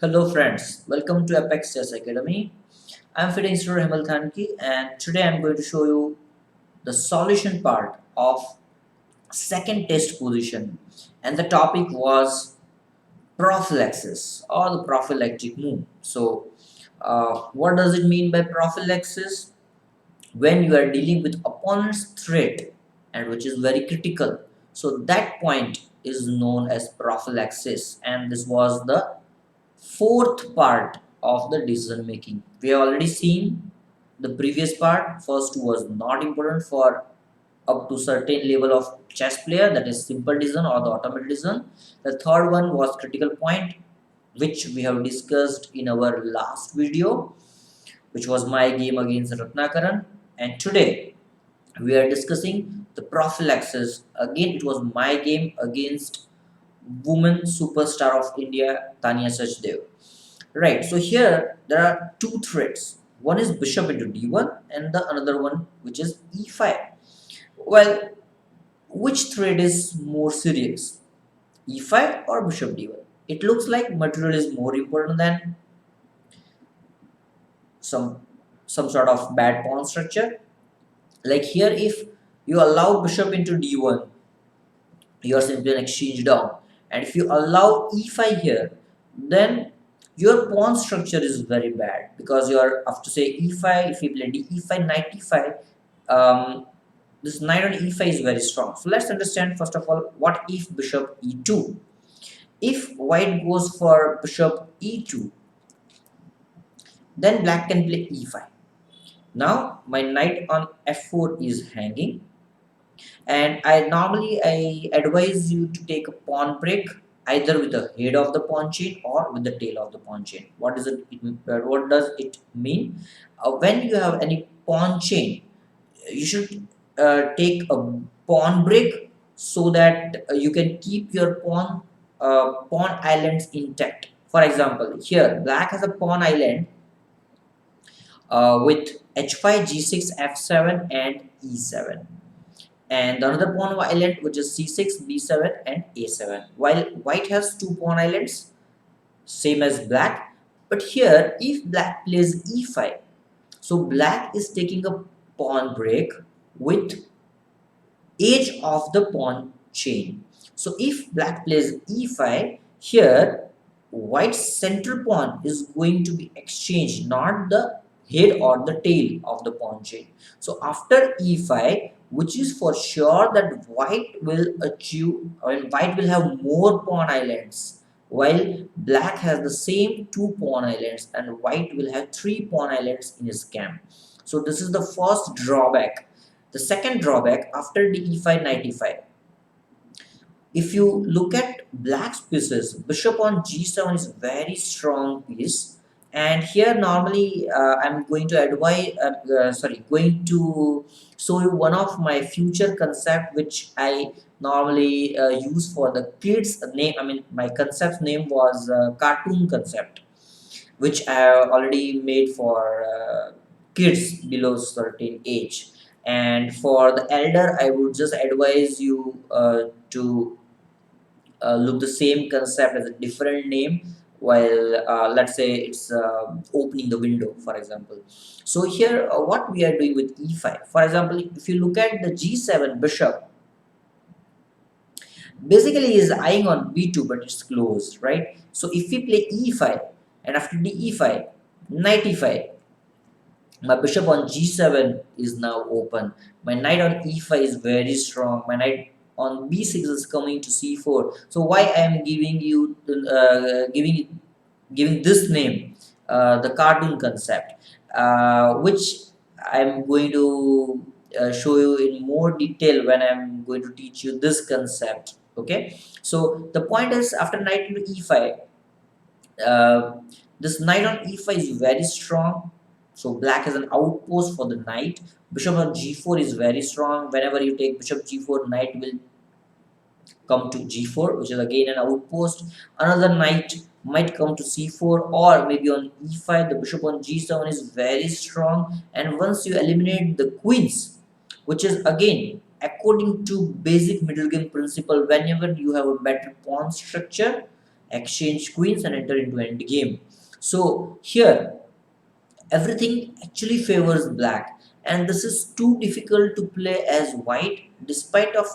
Hello friends, welcome to Apex Chess Academy. I'm fitting instructor Hemal Thanki and today I'm going to show you the solution part of second test position, and the topic was prophylaxis or the prophylactic move. What does it mean by prophylaxis? When you are dealing with opponent's threat and which is very critical, so that point is known as prophylaxis, and this was the fourth part of the decision making. We have already seen the previous part. First two was not important for up to certain level of chess player, that is simple decision or the automated decision. The third one was critical point, which we have discussed in our last video, which was my game against Ratnakaran. And today we are discussing the prophylaxis. Again, it was my game against woman superstar of India, Tanya Sachdev. Right, so here there are two threats. One is bishop into d1 and the another one which is e5. Well, which threat is more serious? E5 or bishop d1? It looks like material is more important than some sort of bad pawn structure. Like here, if you allow bishop into d1, you are simply an exchange down. And if you allow e5 here, then your pawn structure is very bad, because you are after say e5, if you play d e5 knight e5, this knight on e5 is very strong. So let's understand first of all, what if bishop e2? If white goes for bishop e2, then black can play e5. Now my knight on f4 is hanging, and I advise you to take a pawn break either with the head of the pawn chain or with the tail of the pawn chain. What does it mean? When you have any pawn chain, you should take a pawn break so that you can keep your pawn islands intact. For example, here black has a pawn island with h5, g6, f7, and e7, and another pawn island which is c6, b7, and a7, while white has two pawn islands same as black. But here if black plays e5, so black is taking a pawn break with edge of the pawn chain. So if black plays e5, here white's center pawn is going to be exchanged, not the head or the tail of the pawn chain. So after e5, which is for sure that white will achieve, or white will have more pawn islands, while black has the same two pawn islands and white will have three pawn islands in his camp. So this is the first drawback. The second drawback, after the e5 knight e5, if you look at black's pieces, bishop on g7 is very strong piece, and here normally I'm going to advise going to show you one of my future concept which I normally use for the kids name. I mean, my concept name was cartoon concept, which I have already made for kids below certain age. And for the elder, I would just advise you to look the same concept as a different name, while let's say it's opening the window, for example. So here what we are doing with e5, for example, if you look at the g7 bishop, basically is eyeing on b2 but it's closed, right? So if we play e5 and after the e5 knight e5, my bishop on g7 is now open. My knight on e5 is very strong. My knight on b6 is coming to c4. So why I am giving you giving this name, the cartoon concept, which I'm going to show you in more detail when I'm going to teach you this concept. Okay, so the point is, after knight into e5, uh, this knight on e5 is very strong. So black has an outpost for the knight. Bishop on g4 is very strong. Whenever you take bishop g4, knight will come to g4, which is again an outpost. Another knight might come to c4, or maybe on e5. The bishop on g7 is very strong, and once you eliminate the queens, which is again according to basic middle game principle, whenever you have a better pawn structure exchange queens and enter into end game. So here everything actually favors black, and this is too difficult to play as white, despite of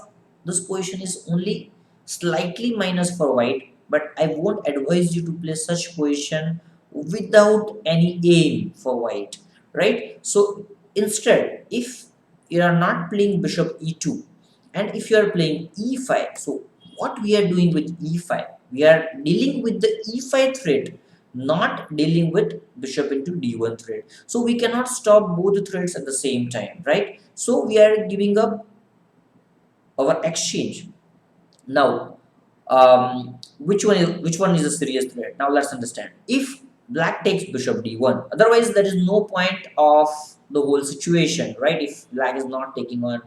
this position is only slightly minus for white. But I won't advise you to play such position without any aim for white, right? So instead, if you are not playing bishop e2 and if you are playing e5, so what we are doing with e5, we are dealing with the e5 threat, not dealing with bishop into d1 thread. So we cannot stop both the threads at the same time, right? So we are giving up our exchange. Now which one is a serious threat? Now let's understand. If black takes bishop d1, otherwise there is no point of the whole situation, right? If black is not taking on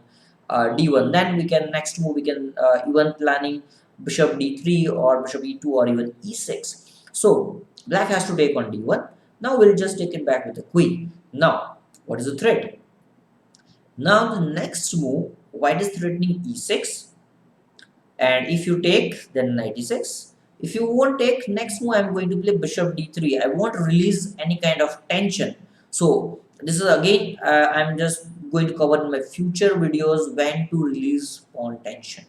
d1, then we can next move, we can even planning bishop d3 or bishop e2 or even e6. So black has to take on d1. Now we'll just take it back with the queen. Now what is the threat? Now the next move, white is threatening e6, and if you take, then knight e6. If you won't take, next move I'm going to play bishop d3. I won't release any kind of tension. So this is again, I'm just going to cover in my future videos when to release pawn tension.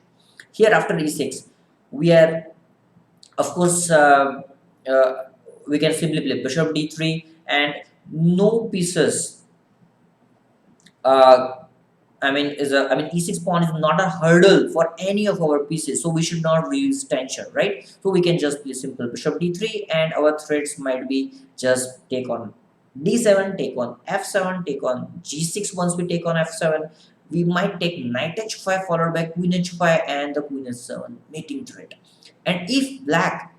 Here after e6, we are, of course, we can simply play bishop d3, and no pieces uh, e6 pawn is not a hurdle for any of our pieces, so we should not release tension, right? So we can just play simple bishop d3, and our threats might be just take on d7, take on f7, take on g6. Once we take on f7, we might take knight h5 followed by queen h5 and the queen h7 mating threat. And if black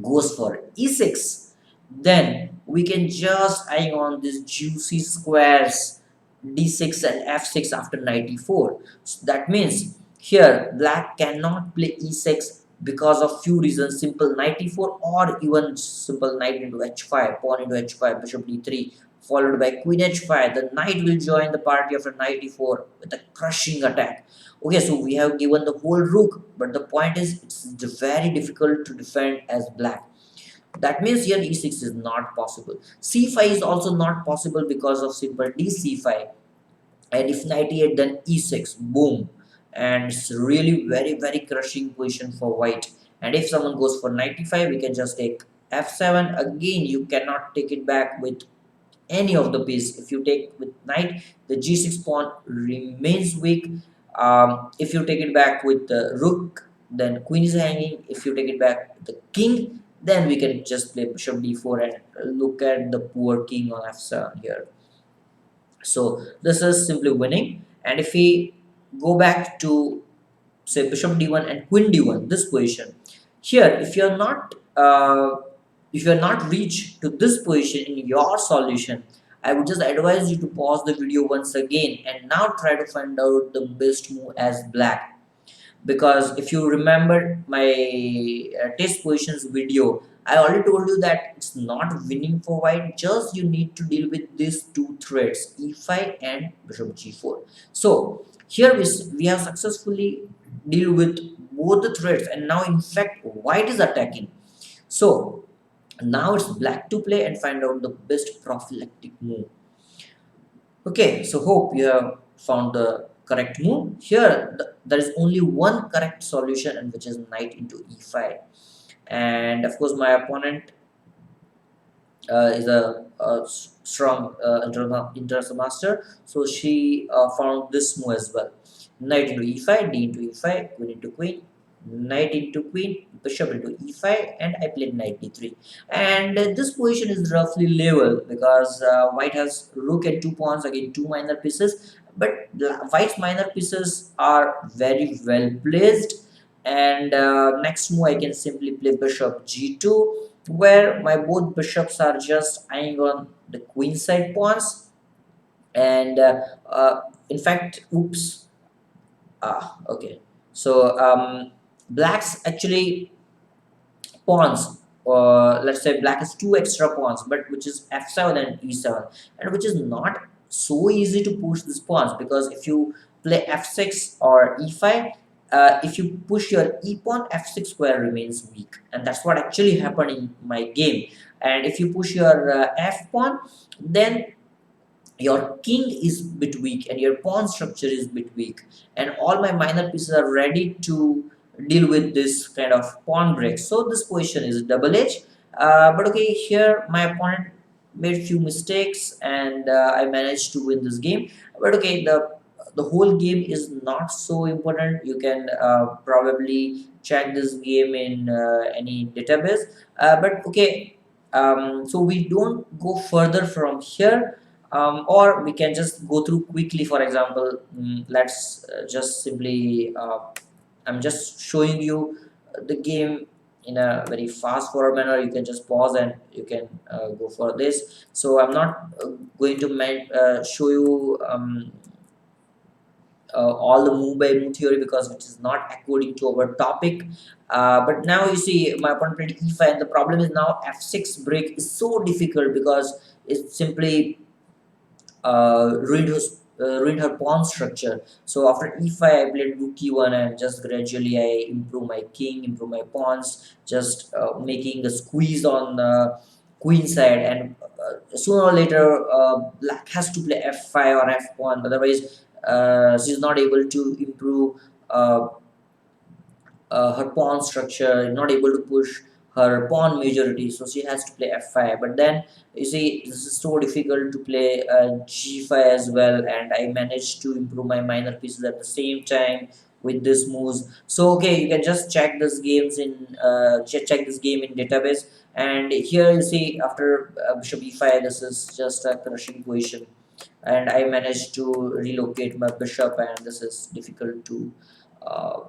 goes for e6, then we can just eye on these juicy squares d6 and f6 after knight e4. So that means here black cannot play e6 because of few reasons: simple knight e4 or even simple knight into h5, pawn into h5, bishop d3 followed by queen h5. The knight will join the party after knight e4 with a crushing attack. Okay, so we have given the whole rook, but the point is it's very difficult to defend as black. That means here e6 is not possible. c5 is also not possible because of simple d c5, and if knight e8, then e6, boom, and it's really very crushing position for white. And if someone goes for knight e5, we can just take f7. Again, you cannot take it back with any of the piece. If you take with knight, the g6 pawn remains weak. If you take it back with the rook, then queen is hanging. If you take it back with the king, then we can just play bishop d4 and look at the poor king on f7 here. So this is simply winning. And if we go back to say bishop d1 and queen d1, this position here, if you're not reached to this position in your solution, I would just advise you to pause the video once again and now try to find out the best move as black. Because if you remember my test positions video, I already told you that it's not winning for white, just you need to deal with these two threats, e5 and bishop g4. So here we have successfully deal with both the threats, and now in fact white is attacking. So now it's black to play and find out the best prophylactic move. Okay, so hope you have found the correct move. Here there is only one correct solution, and which is knight into e5. And of course my opponent is a strong international master, so she found this move as well: knight into e5, d into e5, queen into queen, knight into queen, bishop into e5, and I played knight d3. And this position is roughly level because white has rook and 2 pawns, again 2 minor pieces, but white's minor pieces are very well placed. And next move I can simply play bishop g2, where my both bishops are just eyeing on the queen side pawns. And in fact, oops, okay, so black's actually pawns, let's say black has 2 extra pawns, but which is f7 and e7, and which is not so easy to push these pawns, because if you play f6 or e5, if you push your e pawn, f6 square remains weak, and that's what actually happened in my game. And if you push your f pawn, then your king is bit weak and your pawn structure is bit weak, and all my minor pieces are ready to deal with this kind of pawn break. So this position is double edge. But okay, here my opponent made few mistakes, and I managed to win this game. But okay, the whole game is not so important. You can probably check this game in any database. But okay, so we don't go further from here, or we can just go through quickly. For example, let's just simply I'm just showing you the game in a very fast forward manner. You can just pause and you can go for this. So I'm not going to show you all the move by move theory, because it is not according to our topic. But now you see my opponent played e5, and the problem is now f6 break is so difficult because it's simply ruined her pawn structure. So after e5, I played rook e1, and just gradually I improve my king, improve my pawns, just making a squeeze on the queen side. And sooner or later, black has to play f5 or f1, otherwise she's not able to improve uh, her pawn structure, not able to push her pawn majority, so she has to play f5. But then you see, this is so difficult to play g5 as well, and I managed to improve my minor pieces at the same time with this moves. So okay, you can just check this games in check this game in database. And here you see, after bishop e5, this is just a crushing position, and I managed to relocate my bishop, and this is difficult to uh,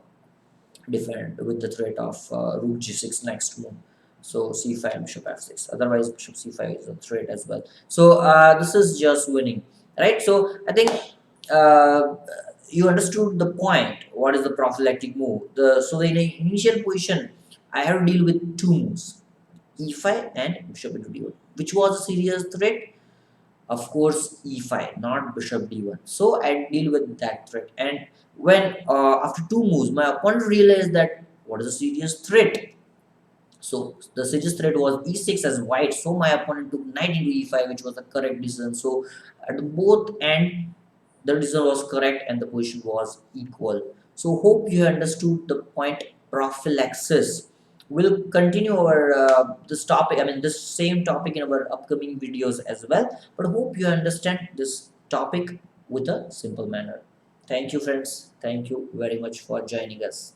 defend with the threat of rook g6 next move. So c5, bishop f6. Otherwise, bishop c5 is a threat as well. So this is just winning, right? So I think uh, you understood the point. What is the prophylactic move? So in the initial position, I have to deal with two moves, e5 and bishop into d1, which was a serious threat. Of course, e5, not bishop d1. So I deal with that threat. And when after two moves, my opponent realized that what is a serious threat. So the serious threat was e6 as white. So my opponent took knight into e5, which was the correct decision. So at both end, the decision was correct and the position was equal. So hope you understood the point prophylaxis. We'll continue our this topic. I mean, this same topic in our upcoming videos as well. But hope you understand this topic with a simple manner. Thank you, friends. Thank you very much for joining us.